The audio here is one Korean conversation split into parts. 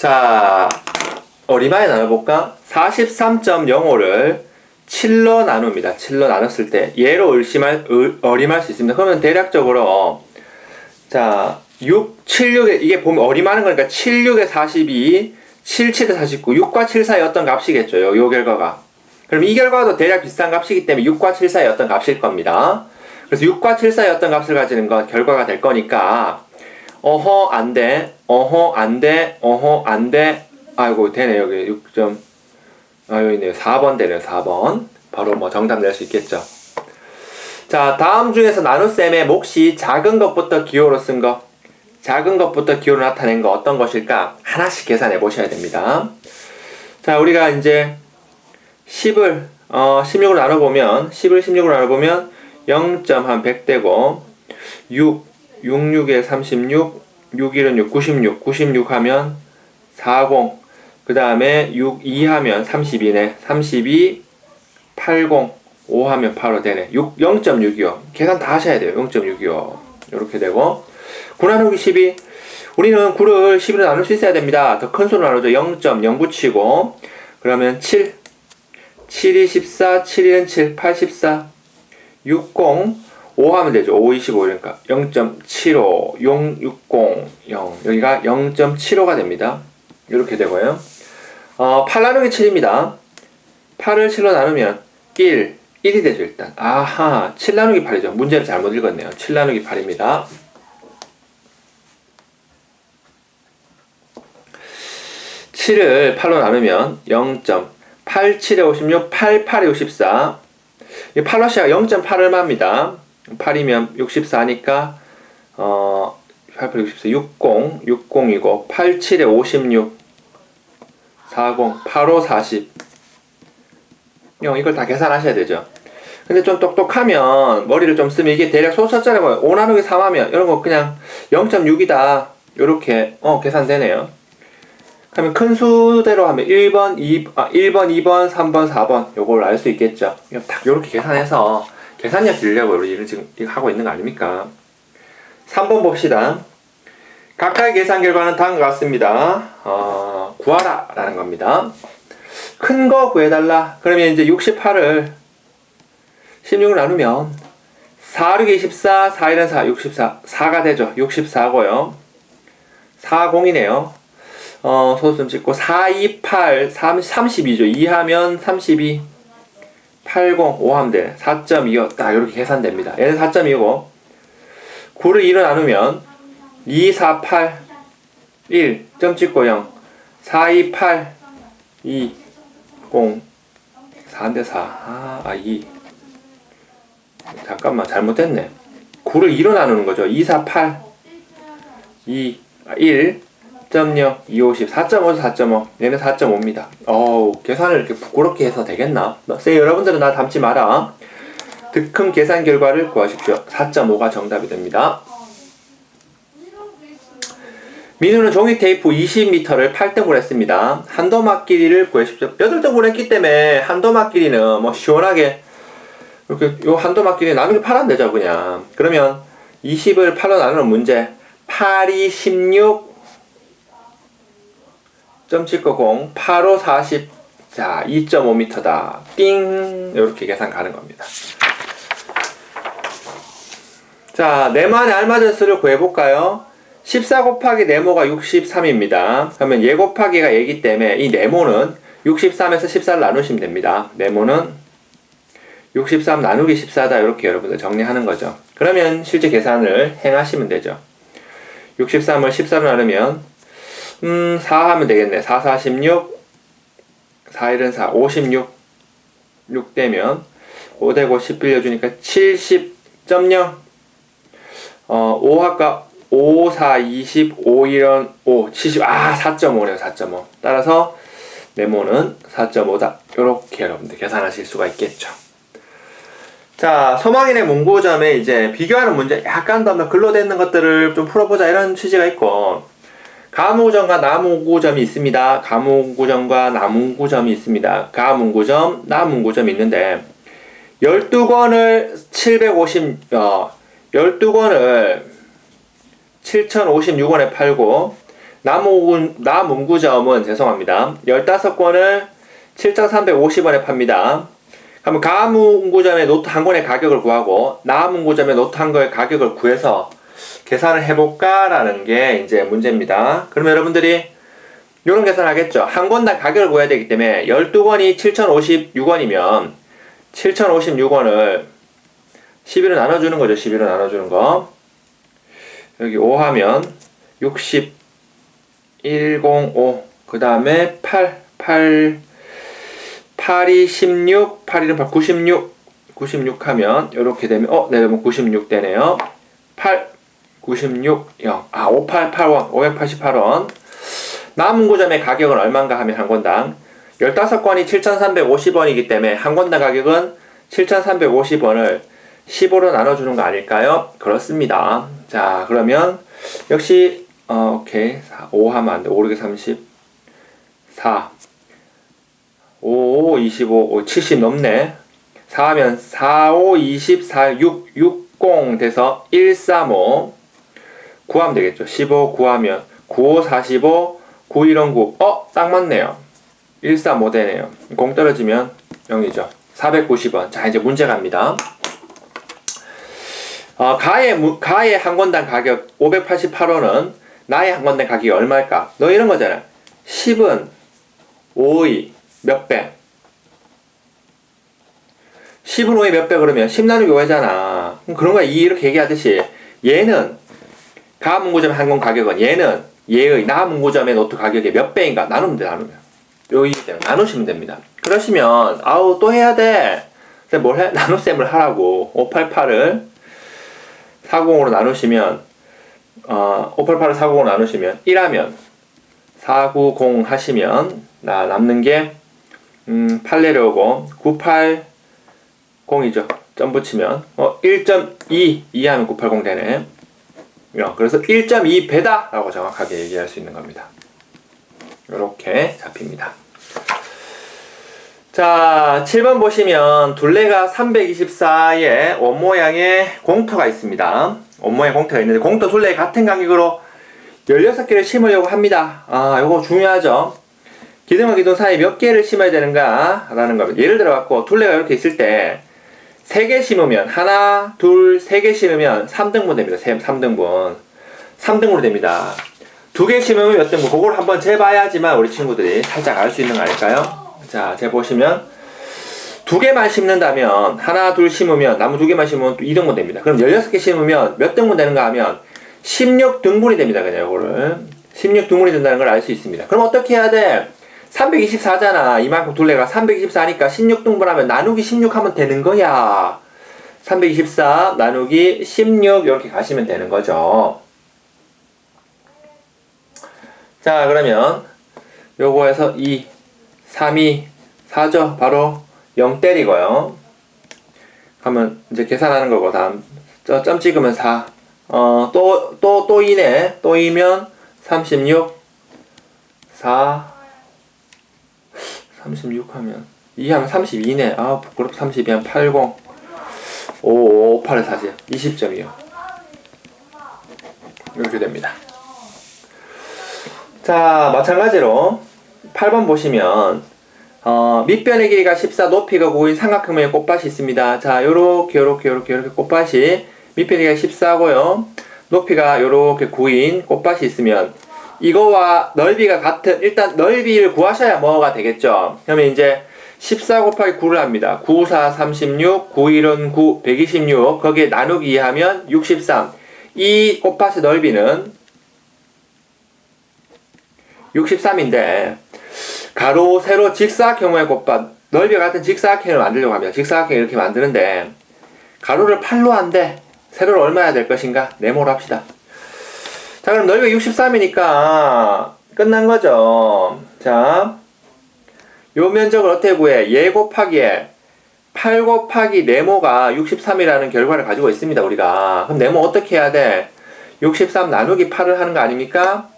자, 어리마에 나눠볼까? 43.05를 7로 나눕니다. 7로 나눴을 때 얘로 어림할 수 있습니다. 그러면 대략적으로 자 6, 7, 6에 이게 보면 어림하는 거니까 7, 6에 42, 7, 7에 49, 6과 7 사이 어떤 값이겠죠. 요 결과가. 그럼 이 결과도 대략 비슷한 값이기 때문에 6과 7 사이 어떤 값일 겁니다. 그래서 6과 7 사이 어떤 값을 가지는 건 결과가 될 거니까 어허 안돼, 어허 안돼, 어허 안돼. 아이고 되네. 여기 6점 여기 있네요. 4번 되네요. 4번 바로 뭐 정답 낼 수 있겠죠. 자, 다음 중에서 나눗셈의 몫이 작은 것부터 기호로 쓴 거, 작은 것부터 기호로 나타낸 거 어떤 것일까? 하나씩 계산해 보셔야 됩니다. 자, 우리가 이제 10을 16으로 나눠보면 10을 16으로 나눠보면 0.100 되고 6, 66에 36, 61은 6, 96, 96 하면 40, 그 다음에 6, 2 하면 32네. 32, 80, 5 하면 바로 되네. 0.625. 계산 다 하셔야 돼요. 0.625. 이렇게 되고 9 나누기 12. 우리는 9를 12로 나눌 수 있어야 됩니다. 더 큰 수로 나누죠. 0.0 붙이고 그러면 7, 7이 14, 7은 7, 84, 60, 5 하면 되죠. 5, 25. 그러니까 0.75, 0, 60, 0. 여기가 0.75가 됩니다. 이렇게 되고요. 8 나누기 7입니다. 8을 7로 나누면 1, 1이 되죠, 일단. 아하, 7 나누기 8이죠. 문제를 잘못 읽었네요. 7 나누기 8입니다. 7을 8로 나누면 0.8, 7에 56, 8, 8에 64. 이 8로 시작 0.8 얼마입니다. 8이면 64니까 8, 8, 64, 60, 60이고 8, 7에 56, 40, 8, 5, 40. 이걸 다 계산하셔야 되죠. 근데 좀 똑똑하면 머리를 좀 쓰면 이게 대략 소수자라고 5 나누기 3 하면 이런 거 그냥 0.6이다 요렇게 계산되네요. 그러면 큰 수대로 하면 1번, 2번, 3번, 4번 요걸 알 수 있겠죠. 딱 요렇게 계산해서 계산력 기르려고 우리 지금 하고 있는 거 아닙니까? 3번 봅시다. 각각의 계산 결과는 다음과 같습니다. 구하라 라는 겁니다. 큰 거 구해달라. 그러면 이제 68을 16을 나누면 4, 6, 24, 4, 1은 4, 64. 4가 되죠. 64고요. 40이네요. 소수 좀 찍고 4, 2, 8, 32죠. 2 하면 32, 80, 5 하면 돼. 4.25. 딱 이렇게 계산됩니다. 얘는 4.25고 9를 2로 나누면 2, 4, 8, 1, 점 찍고 0, 4, 2, 8, 2, 0, 4인데 4, 2. 잠깐만, 잘못됐네. 9를 2로 나누는 거죠. 2, 4, 8, 2, 1, 0, 2, 50, 4.5, 4.5. 얘는 4.5입니다. 계산을 이렇게 부끄럽게 해서 되겠나? 여러분들은 나 닮지 마라. 득흠 계산 결과를 구하십시오. 4.5가 정답이 됩니다. 민우는 종이 테이프 20m를 8등분 했습니다. 한도막 길이를 구하십시오. 8등분 했기 때문에 한도막 길이는 뭐 시원하게 이렇게 요 한도막 길이 나누기 8하면 되죠, 그냥. 그러면 20을 8로 나누는 문제. 8, 2, 16, 점 찍고 0, 8, 5, 40. 자, 2.5m다. 띵! 이렇게 계산 가는 겁니다. 자, 네모안에 알맞은 수를 구해볼까요? 14 곱하기 네모가 63입니다. 그러면 얘 곱하기가 얘기 때문에 이 네모는 63에서 14를 나누시면 됩니다. 네모는 63 나누기 14다. 이렇게 여러분들 정리하는 거죠. 그러면 실제 계산을 행하시면 되죠. 63을 14로 나누면 4 하면 되겠네. 4, 46, 4, 1은 4, 56, 6 되면 5 되고 10 빌려주니까 70.0. 5 아까 5, 4, 20, 5, 1은 5, 70, 4.5네요, 4.5. 따라서 네모는 4.5다. 요렇게 여러분들 계산하실 수가 있겠죠. 자, 소망인의 문구점에 이제 비교하는 문제 약간 더 글로 돼 있는 것들을 좀 풀어보자 이런 취지가 있고, 가문구점과 나문구점이 있습니다. 가문구점과 나문구점이 있습니다. 가문구점, 나문구점이 있는데 12권을 12권을 7,056원에 팔고 남문구점은 죄송합니다. 15권을 7,350원에 팝니다. 그러면 가문구점의 노트 한 권의 가격을 구하고 남문구점의 노트 한 권의 가격을 구해서 계산을 해볼까? 라는 게 이제 문제입니다. 그러면 여러분들이 이런 계산 하겠죠. 한 권당 가격을 구해야 되기 때문에 12권이 7,056원이면 7,056원을 12로 나눠주는 거죠. 12로 나눠주는 거. 여기 5 하면 60, 105, 그 다음에 8이 16, 8, 96 하면, 요렇게 되면, 네, 96 되네요. 8, 96, 0. 588원, 588원. 남문구점의 가격은 얼마인가 하면 한 권당. 15권이 7,350원이기 때문에 한 권당 가격은 7,350원을 15로 나눠주는 거 아닐까요? 그렇습니다. 자, 그러면, 역시, 오케이. 5 하면 안 돼. 5, 6, 30. 4. 5, 25, 70 넘네. 4 하면 4, 5, 24, 6, 60 돼서 135. 9 하면 되겠죠. 15, 9 하면 9, 5, 45, 9, 1은 9. 딱 맞네요. 135 되네요. 0 떨어지면 0이죠. 490원. 자, 이제 문제 갑니다. 가의 한 권당 가격 588원은 나의 한 권당 가격이 얼마일까? 너 이런 거잖아. 10은 5의 몇 배? 10은 5의 몇 배 그러면 10 나누기 5잖아. 그런 거야. 이렇게 얘기하듯이 얘는 가문구점의 한 권 가격은 얘의 나문구점의 노트 가격의 몇 배인가 나누면 돼. 여기 때문에 나누시면 됩니다. 그러시면 또 해야 돼. 근데 뭘 해? 나눗셈을 하라고. 588을 40으로 나누시면 588을 40으로 나누시면 1하면 490 하시면 남는 게 8 내려오고 980이죠. 점 붙이면 1.2 하면 980 되네. 그래서 1.2배다 라고 정확하게 얘기할 수 있는 겁니다. 이렇게 잡힙니다. 자, 7번 보시면 둘레가 324의 원모양의 공터가 있습니다. 원모양 공터가 있는데 공터 둘레 같은 간격으로 16개를 심으려고 합니다. 이거 중요하죠. 기둥과 기둥 사이 몇 개를 심어야 되는가 라는 겁니다. 예를 들어 갖고 둘레가 이렇게 있을 때 3개 심으면 하나, 둘, 3개 심으면 3등분 됩니다. 3등분. 3등분으로 됩니다. 2개 심으면 몇 등분? 그걸 한번 재봐야지만 우리 친구들이 살짝 알 수 있는 거 아닐까요? 자, 재보시면 2개만 심는다면 하나, 둘 심으면 나무 2개만 심으면 또 2등분 됩니다. 그럼 16개 심으면 몇 등분 되는가 하면 16등분이 됩니다. 그냥 이거를 16등분이 된다는 걸 알 수 있습니다. 그럼 어떻게 해야 돼? 324잖아. 이만큼 둘레가 324니까 16등분 하면 나누기 16 하면 되는 거야. 324 나누기 16 이렇게 가시면 되는 거죠. 자, 그러면 요거에서 2, 3이 4죠. 바로 0 때리고요. 그러면 이제 계산하는 거고 다음 점 찍으면 4. 또 2네. 또 2면 36 4 36 하면 2 하면 32네. 부끄럽 32 하면 80 5 8에 4지 20점이요. 이렇게 됩니다. 자, 마찬가지로 8번 보시면 밑변의 길이가 14, 높이가 9인 삼각형의 꽃밭이 있습니다. 자, 요렇게 꽃밭이 밑변의 길이가 14고요. 높이가 요렇게 9인 꽃밭이 있으면 이거와 넓이가 같은, 일단 넓이를 구하셔야 뭐가 되겠죠. 그러면 이제 14 곱하기 9를 합니다. 9, 4, 36, 9, 1은 9, 126. 거기에 나누기 2 하면 63. 이 꽃밭의 넓이는 63인데 가로, 세로, 직사각형의 꽃밭, 넓이가 같은 직사각형을 만들려고 합니다. 직사각형 이렇게 만드는데 가로를 8로 한대. 세로를 얼마야 될 것인가? 네모로 합시다. 자, 그럼 넓이가 63이니까 끝난 거죠. 자, 요 면적을 어떻게 구해? 얘 곱하기 8 곱하기 네모가 63이라는 결과를 가지고 있습니다, 우리가. 그럼 네모 어떻게 해야 돼? 63 나누기 8을 하는 거 아닙니까?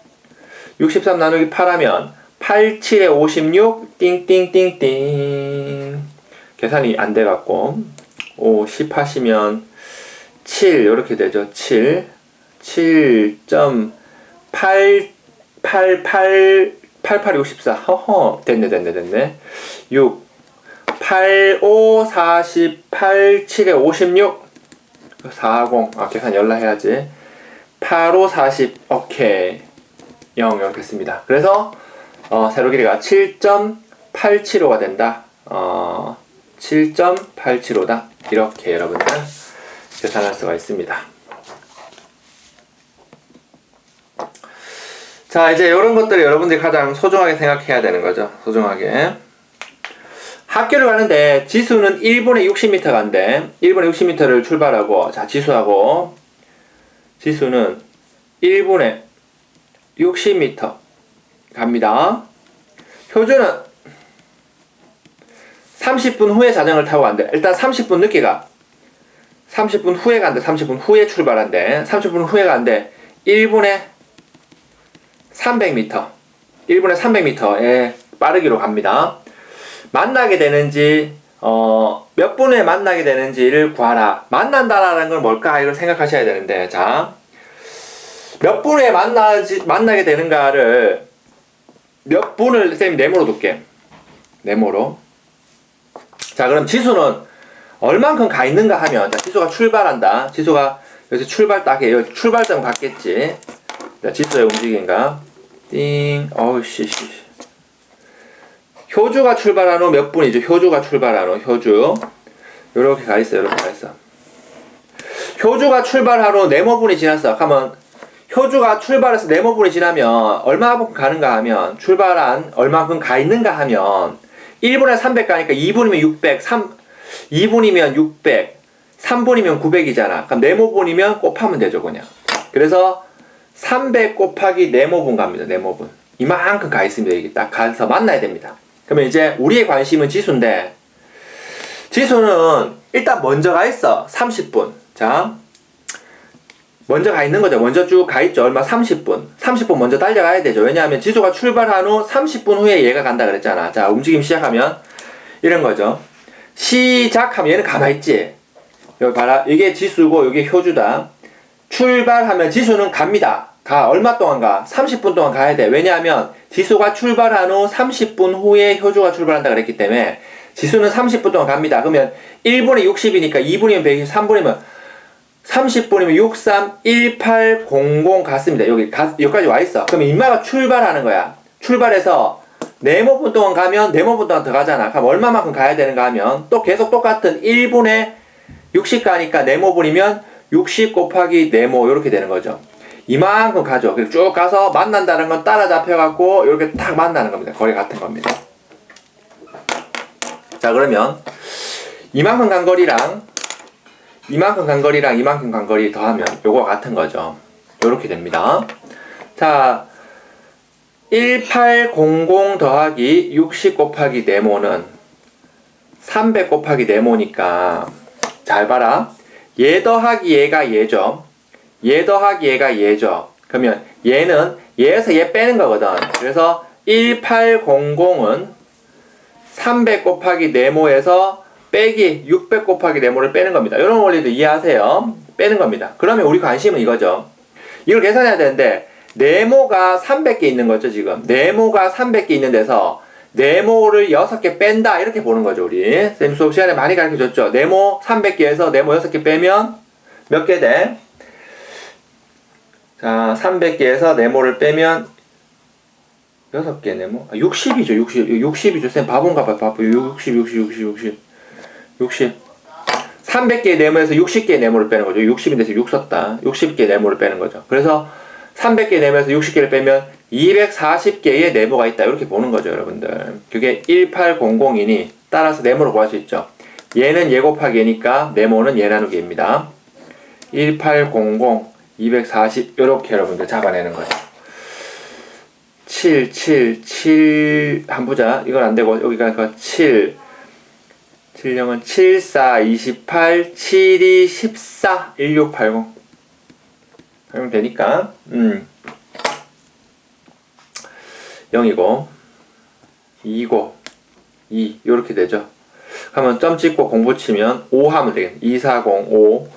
63 나누기 8 하면 8, 7에 56, 띵띵띵띵. 계산이 안 돼갖고 10 하시면 7 이렇게 되죠. 7.8 88, 64. 허허. 됐네. 6. 8, 5, 48, 7에 56. 40. 계산 열라 해야지. 8, 5, 40. 오케이. 0 이렇게 됐습니다. 그래서 세로 길이가 7.875가 된다. 7.875다. 이렇게 여러분들 계산할 수가 있습니다. 자, 이제 이런 것들이 여러분들이 가장 소중하게 생각해야 되는 거죠. 소중하게. 학교를 가는데 지수는 1분에 60m 간대. 1분에 60m를 출발하고, 자, 지수는 1분에 60m 갑니다. 효주는 30분 후에 자전거를 타고 간대. 일단 30분 늦게 가. 30분 후에 간대. 30분 후에 출발한대. 30분 후에 간대. 1분에 300m. 1분에 300m에 빠르기로 갑니다. 만나게 되는지, 몇 분에 만나게 되는지를 구하라. 만난다라는 건 뭘까? 이걸 생각하셔야 되는데, 자. 몇 분에 만나게 되는가를 몇 분을 쌤이 네모로 둘게. 네모로. 자, 그럼 지수는 얼만큼 가 있는가 하면, 자, 지수가 출발한다. 지수가 여기서 출발 딱 해. 여기 출발점 갔겠지. 자, 지수의 움직임가. 띵. 어우씨. 효주가 출발한 후 몇 분이죠? 효주가 출발한 후, 효주. 요렇게 가 있어, 요렇게 가 있어. 효주가 출발한 후 네모분이 지났어. 그러면 효주가 출발해서 네모분이 지나면 얼마만큼 가는가 하면, 출발한 얼마만큼 가 있는가 하면 1분에 300 가니까 2분이면 600, 2분이면 600, 3분이면 900이잖아. 그럼 네모분이면 곱하면 되죠, 그냥. 그래서 300 곱하기 네모분 갑니다. 네모분. 이만큼 가 있습니다. 이게 딱 가서 만나야 됩니다. 그러면 이제 우리의 관심은 지수인데, 지수는 일단 먼저 가 있어. 30분. 자, 먼저 가 있는 거죠. 먼저 쭉 가 있죠. 얼마? 30분. 30분 먼저 달려가야 되죠. 왜냐하면 지수가 출발한 후 30분 후에 얘가 간다 그랬잖아. 자, 움직임 시작하면 이런 거죠. 시작하면 얘는 가만히 있지. 여기 봐라. 이게 지수고 이게 효주다. 출발하면 지수는 갑니다. 가. 얼마 동안 가? 30분 동안 가야 돼. 왜냐하면 지수가 출발한 후 30분 후에 효주가 출발한다 그랬기 때문에 지수는 30분 동안 갑니다. 그러면 1분에 60이니까 2분이면 120, 3분이면 30분이면 63, 1800 갔습니다. 여기까지 와 있어. 그러면 인마가 출발하는 거야. 출발해서 네모분 동안 가면 네모분 동안 더 가잖아. 그럼 얼마만큼 가야 되는가 하면 또 계속 똑같은 1분에 60 가니까 네모분이면 60 곱하기 네모 이렇게 되는 거죠. 이만큼 가죠. 그리고 쭉 가서 만난다는 건 따라잡혀갖고 이렇게 딱 만나는 겁니다. 거리 같은 겁니다. 자, 그러면 이만큼 간 거리랑 이만큼 간 거리 더하면 요거 같은 거죠. 요렇게 됩니다. 자, 1800 더하기 60 곱하기 네모는 300 곱하기 네모니까 잘 봐라. 얘 더하기 얘가 얘죠. 얘 더하기 얘가 얘죠. 그러면 얘는 얘에서 얘 빼는 거거든. 그래서 1800은 300 곱하기 네모에서 빼기 600 곱하기 네모를 빼는 겁니다. 이런 원리도 이해하세요. 빼는 겁니다. 그러면 우리 관심은 이거죠. 이걸 계산해야 되는데 네모가 300개 있는 거죠, 지금. 네모가 300개 있는 데서 네모를 6개 뺀다 이렇게 보는 거죠, 우리. 쌤 수업 시간에 많이 가르쳐줬죠. 네모 300개에서 네모 6개 빼면 몇 개 돼? 자, 300개에서 네모를 빼면 6개 네모? 60이죠, 60이죠. 쌤 바본가 봐, 바보. 60. 300개의 네모에서 60개의 네모를 빼는 거죠. 60인데서 6 썼다. 60개의 네모를 빼는 거죠. 그래서 300개의 네모에서 60개를 빼면 240개의 네모가 있다. 이렇게 보는 거죠, 여러분들. 그게 1800이니 따라서 네모를 구할 수 있죠. 얘는 얘 곱하기 얘니까 네모는 얘 나누기 얘입니다. 1800, 240 이렇게 여러분들 잡아내는 거죠. 7 한 부자. 이건 안 되고 여기가 7 7영은 7, 4, 28, 7, 2, 14, 1680 하면 되니까 0이고 2고 2 요렇게 되죠. 그러면 점 찍고 공부 치면 5 하면 되겠네. 2, 4, 0, 5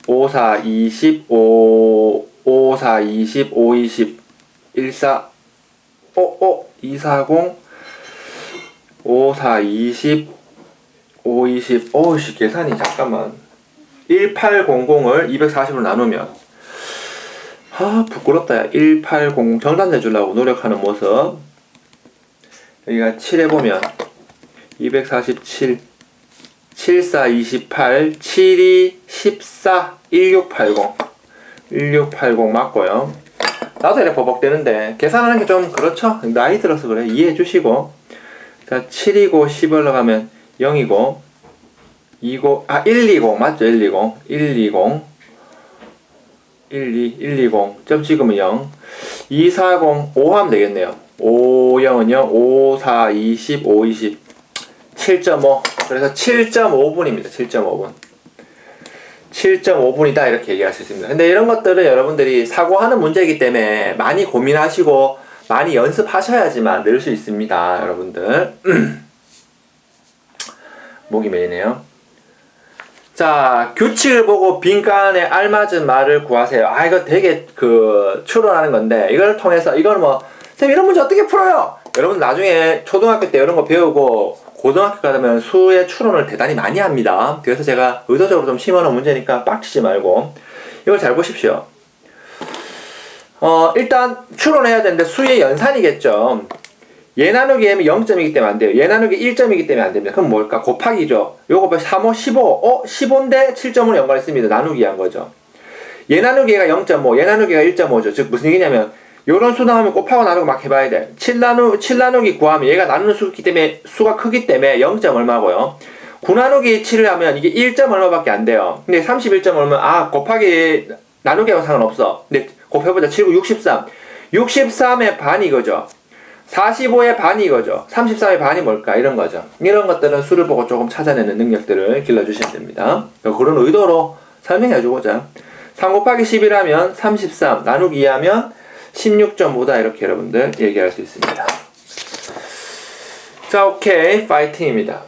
5, 4, 20 5, 4, 20 5, 20 1, 4 240 54 20 520 어우씨 계산이 잠깐만 1800을 240으로 나누면 부끄럽다 야. 1800 정답 내주려고 노력하는 모습. 여기가 7 해보면 247 74 28 72 14 1680 1680 맞고요. 나도 이렇게 버벅대는데 계산하는 게 좀 그렇죠. 나이 들어서 그래. 이해해 주시고. 자 7이고 10 올라가면 0이고 120 맞죠? 120 점 찍으면 0 240 5 하면 되겠네요. 50은요 5 4 20 5 20 7.5 그래서 7.5분입니다. 7.5분 7.5분이다 이렇게 얘기할 수 있습니다. 근데 이런 것들은 여러분들이 사고하는 문제이기 때문에 많이 고민하시고 많이 연습하셔야지만 늘 수 있습니다. 여러분들 목이 메이네요. 자, 규칙을 보고 빈칸에 알맞은 말을 구하세요. 이거 되게 추론하는 건데 이걸 통해서 이거는 뭐 선생님 이런 문제 어떻게 풀어요? 여러분 나중에 초등학교 때 이런 거 배우고 고등학교 가면 수의 추론을 대단히 많이 합니다. 그래서 제가 의도적으로 좀 심어놓은 문제니까 빡치지 말고 이걸 잘 보십시오. 일단 추론해야 되는데 수의 연산이겠죠. 얘 나누기 m이 0점이기 때문에 안 돼요. 얘 나누기 1점이기 때문에 안 됩니다. 그럼 뭘까? 곱하기죠. 요거 3, 5, 15. 15인데 7점으로 연관했습니다. 나누기 한 거죠. 얘 나누기가 0.5, 얘 나누기가 1.5죠. 즉 무슨 얘기냐면 요런 수 나오면 곱하고 나누고 막 해봐야 돼. 7 나누기 9하면 얘가 나누는 수기 때문에 수가 크기 때문에 0점 얼마고요. 9 나누기 7을 하면 이게 1점 얼마밖에 안 돼요. 근데 31점 얼마 곱하기 나누기하고 상관없어. 근데 곱해보자. 7, 9, 63. 63의 반이 이거죠. 45의 반이 이거죠. 33의 반이 뭘까? 이런 거죠. 이런 것들은 수를 보고 조금 찾아내는 능력들을 길러주셔야 됩니다. 그런 의도로 설명해주고자. 3 곱하기 11하면 33, 나누기 2하면 16.5다. 이렇게 여러분들 얘기할 수 있습니다. 자, 오케이. 파이팅입니다.